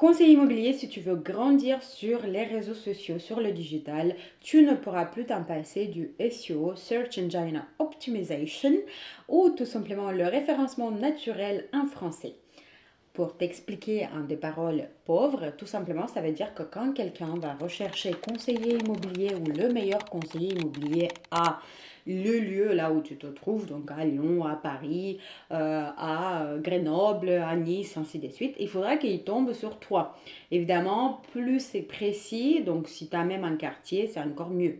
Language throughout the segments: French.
Conseiller immobilier, si tu veux grandir sur les réseaux sociaux, sur le digital, tu ne pourras plus t'en passer du SEO, Search Engine Optimization, ou tout simplement le référencement naturel en français. Pour t'expliquer en des paroles pauvres, tout simplement, ça veut dire que quand quelqu'un va rechercher conseiller immobilier ou le meilleur conseiller immobilier à le lieu là où tu te trouves, donc à Lyon, à Paris, à Grenoble, à Nice, ainsi de suite, il faudra qu'il tombe sur toi. Évidemment, plus c'est précis, donc si tu as même un quartier, c'est encore mieux.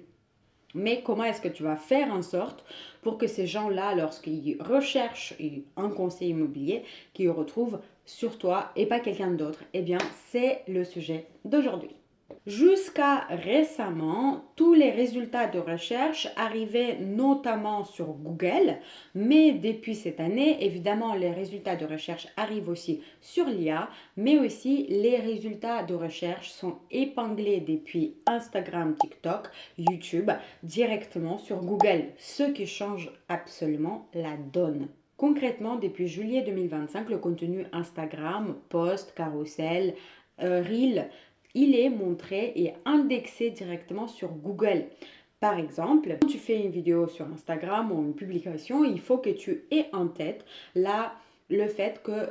Mais comment est-ce que tu vas faire en sorte pour que ces gens-là, lorsqu'ils recherchent un conseil immobilier, qu'ils retrouvent sur toi et pas quelqu'un d'autre? Eh bien, c'est le sujet d'aujourd'hui. Jusqu'à récemment, tous les résultats de recherche arrivaient notamment sur Google, mais depuis cette année, évidemment, les résultats de recherche arrivent aussi sur l'IA, mais aussi les résultats de recherche sont épinglés depuis Instagram, TikTok, YouTube, directement sur Google, ce qui change absolument la donne. Concrètement, depuis juillet 2025, le contenu Instagram, post, carousel, reel, il est montré et indexé directement sur Google. Par exemple, quand tu fais une vidéo sur Instagram ou une publication, il faut que tu aies en tête le fait que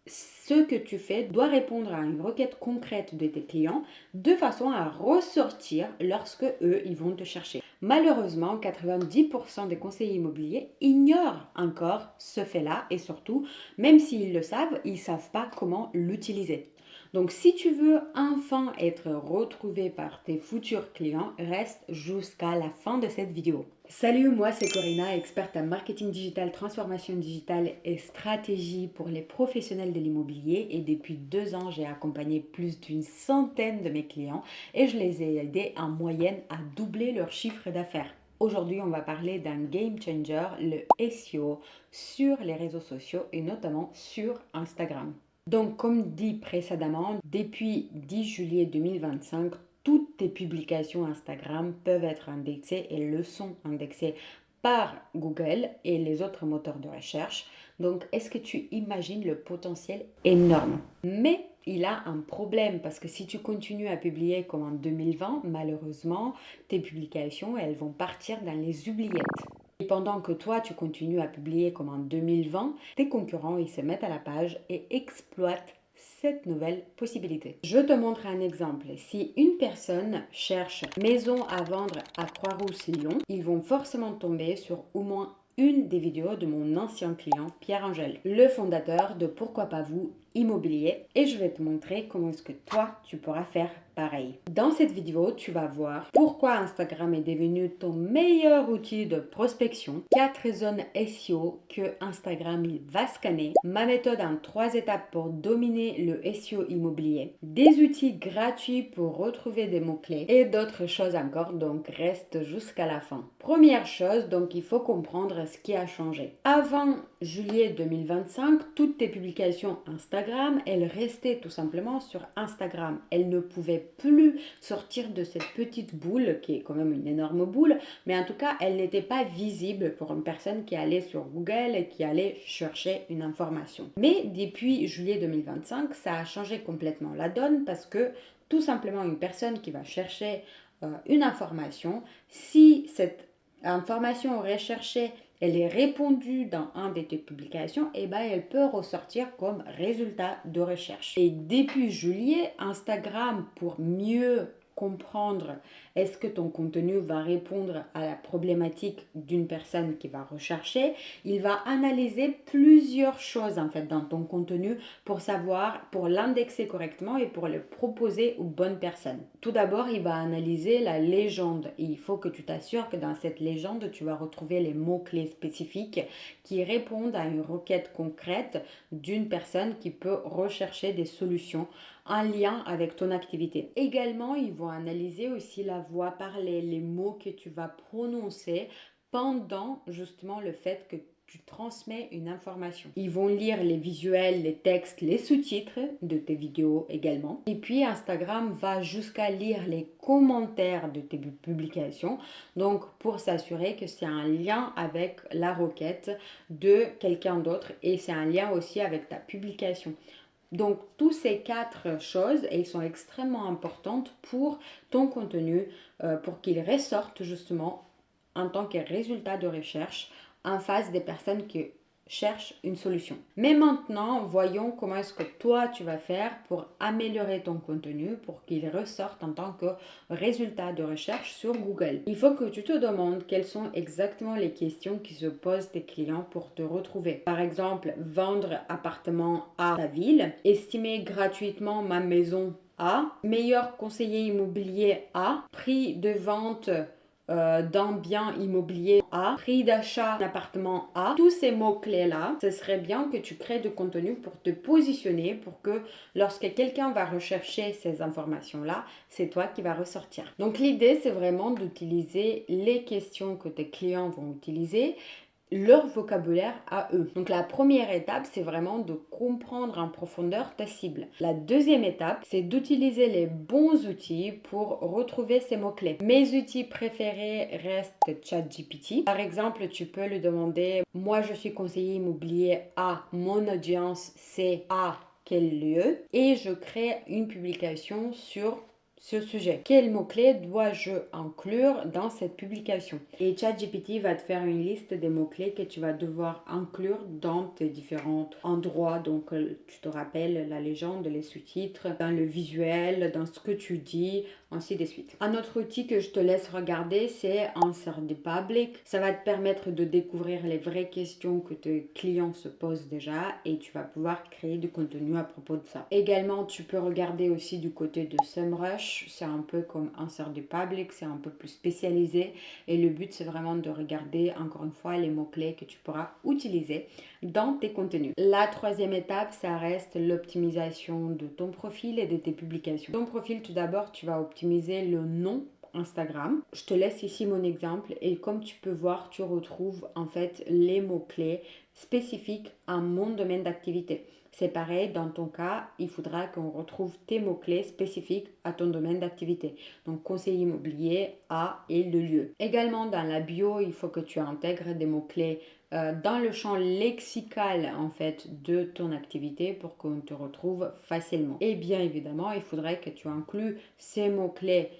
ce que tu fais doit répondre à une requête concrète de tes clients de façon à ressortir lorsque eux, ils vont te chercher. Malheureusement, 90% des conseillers immobiliers ignorent encore ce fait-là et surtout, même s'ils le savent, ils ne savent pas comment l'utiliser. Donc, si tu veux enfin être retrouvé par tes futurs clients, reste jusqu'à la fin de cette vidéo. Salut, moi c'est Corinna, experte en marketing digital, transformation digitale et stratégie pour les professionnels de l'immobilier. Et depuis 2 ans, j'ai accompagné plus d'une centaine de mes clients et je les ai aidés en moyenne à doubler leur chiffre d'affaires. Aujourd'hui, on va parler d'un game changer, le SEO, sur les réseaux sociaux et notamment sur Instagram. Donc, comme dit précédemment, depuis 10 juillet 2025, toutes tes publications Instagram peuvent être indexées et le sont indexées par Google et les autres moteurs de recherche. Donc, est-ce que tu imagines le potentiel énorme? Mais il a un problème parce que si tu continues à publier comme en 2020, malheureusement, tes publications, elles vont partir dans les oubliettes. Et pendant que toi, tu continues à publier comme en 2020, tes concurrents, ils se mettent à la page et exploitent cette nouvelle possibilité. Je te montre un exemple. Si une personne cherche maison à vendre à Croix-Rousse-Lyon, ils vont forcément tomber sur au moins une des vidéos de mon ancien client Pierre-Angèle, le fondateur de Pourquoi pas vous immobilier, et je vais te montrer comment est-ce que toi tu pourras faire pareil. Dans cette vidéo, tu vas voir pourquoi Instagram est devenu ton meilleur outil de prospection, 4 zones SEO que Instagram il va scanner, ma méthode en 3 étapes pour dominer le SEO immobilier, des outils gratuits pour retrouver des mots-clés et d'autres choses encore, donc reste jusqu'à la fin. Première chose, donc il faut comprendre ce qui a changé. Avant juillet 2025, toutes tes publications Instagram, elles restaient tout simplement sur Instagram. Elles ne pouvaient plus sortir de cette petite boule, qui est quand même une énorme boule, mais en tout cas, elle n'était pas visible pour une personne qui allait sur Google et qui allait chercher une information. Mais depuis juillet 2025, ça a changé complètement la donne parce que tout simplement une personne qui va chercher une information, si cette information recherchée elle est répondue dans un de tes publications, et ben elle peut ressortir comme résultat de recherche. Et depuis juillet, Instagram, pour mieux comprendre est-ce que ton contenu va répondre à la problématique d'une personne qui va rechercher, il va analyser plusieurs choses en fait dans ton contenu pour savoir, pour l'indexer correctement et pour le proposer aux bonnes personnes. Tout d'abord, il va analyser la légende et il faut que tu t'assures que dans cette légende, tu vas retrouver les mots-clés spécifiques qui répondent à une requête concrète d'une personne qui peut rechercher des solutions en lien avec ton activité. Également, ils vont analyser aussi la voix parlée, les mots que tu vas prononcer pendant justement le fait que tu transmets une information. Ils vont lire les visuels, les textes, les sous-titres de tes vidéos également. Et puis Instagram va jusqu'à lire les commentaires de tes publications, donc pour s'assurer que c'est un lien avec la requête de quelqu'un d'autre et c'est un lien aussi avec ta publication. Donc, tous ces 4 choses, elles sont extrêmement importantes pour ton contenu, pour qu'il ressorte justement en tant que résultat de recherche en face des personnes qui cherchent une solution. Mais maintenant, voyons comment est-ce que toi tu vas faire pour améliorer ton contenu, pour qu'il ressorte en tant que résultat de recherche sur Google. Il faut que tu te demandes quelles sont exactement les questions qui se posent tes clients pour te retrouver. Par exemple, vendre appartement à ta ville, estimer gratuitement ma maison à, meilleur conseiller immobilier à, prix de vente d'un bien immobilier à, prix d'achat d'un appartement à. Tous ces mots-clés-là, ce serait bien que tu crées du contenu pour te positionner, pour que lorsque quelqu'un va rechercher ces informations-là, c'est toi qui vas ressortir. Donc l'idée, c'est vraiment d'utiliser les questions que tes clients vont utiliser, leur vocabulaire à eux. Donc la première étape, c'est vraiment de comprendre en profondeur ta cible. La deuxième étape, c'est d'utiliser les bons outils pour retrouver ces mots-clés. Mes outils préférés restent ChatGPT. Par exemple, tu peux lui demander, moi je suis conseiller immobilier à, mon audience c'est à quel lieu, et je crée une publication sur ce sujet. Quels mots-clés dois-je inclure dans cette publication? Et ChatGPT va te faire une liste des mots-clés que tu vas devoir inclure dans tes différents endroits. Donc, tu te rappelles la légende, les sous-titres, dans le visuel, dans ce que tu dis, ainsi de suite. Un autre outil que je te laisse regarder, c'est Answer the Public. Ça va te permettre de découvrir les vraies questions que tes clients se posent déjà et tu vas pouvoir créer du contenu à propos de ça. Également, tu peux regarder aussi du côté de SEMrush. C'est un peu comme Answer the Public, c'est un peu plus spécialisé et le but c'est vraiment de regarder encore une fois les mots-clés que tu pourras utiliser dans tes contenus. La troisième étape, ça reste l'optimisation de ton profil et de tes publications. Ton profil, tout d'abord, tu vas optimiser le nom Instagram. Je te laisse ici mon exemple et comme tu peux voir, tu retrouves en fait les mots-clés spécifiques à mon domaine d'activité. C'est pareil, dans ton cas, il faudra qu'on retrouve tes mots-clés spécifiques à ton domaine d'activité. Donc, conseiller immobilier à et le lieu. Également, dans la bio, il faut que tu intègres des mots-clés dans le champ lexical en fait de ton activité pour qu'on te retrouve facilement. Et bien évidemment, il faudrait que tu inclues ces mots-clés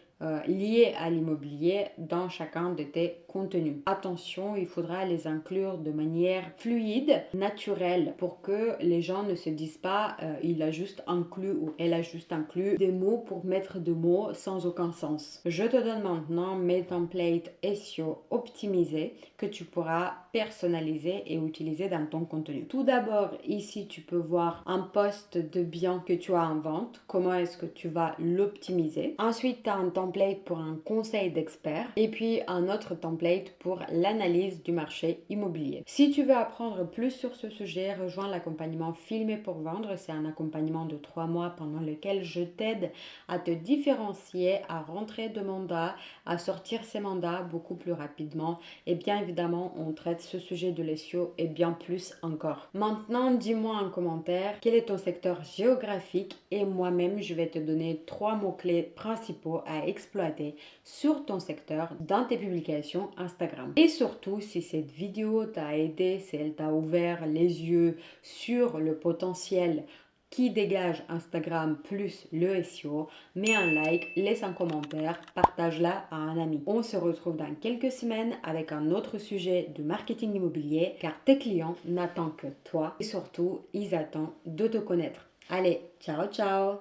liés à l'immobilier dans chacun de tes contenus. Attention, il faudra les inclure de manière fluide, naturelle, pour que les gens ne se disent pas il a juste inclus ou elle a juste inclus des mots pour mettre des mots sans aucun sens. Je te donne maintenant mes templates SEO optimisés que tu pourras personnaliser et utiliser dans ton contenu. Tout d'abord, ici, tu peux voir un post de bien que tu as en vente. Comment est-ce que tu vas l'optimiser? Ensuite, tu as un template pour un conseil d'expert et puis un autre template pour l'analyse du marché immobilier. Si tu veux apprendre plus sur ce sujet, rejoins l'accompagnement Filmer pour vendre. C'est un accompagnement de 3 mois pendant lequel je t'aide à te différencier, à rentrer de mandats, à sortir ces mandats beaucoup plus rapidement. Et bien évidemment, on traite ce sujet de l'SEO et bien plus encore. Maintenant, dis-moi en commentaire quel est ton secteur géographique et moi-même, je vais te donner 3 mots-clés principaux à exploiter sur ton secteur dans tes publications Instagram. Et surtout, si cette vidéo t'a aidé, si elle t'a ouvert les yeux sur le potentiel qui dégage Instagram plus le SEO, mets un like, laisse un commentaire, partage-la à un ami. On se retrouve dans quelques semaines avec un autre sujet de marketing immobilier car tes clients n'attendent que toi et surtout, ils attendent de te connaître. Allez, ciao ciao!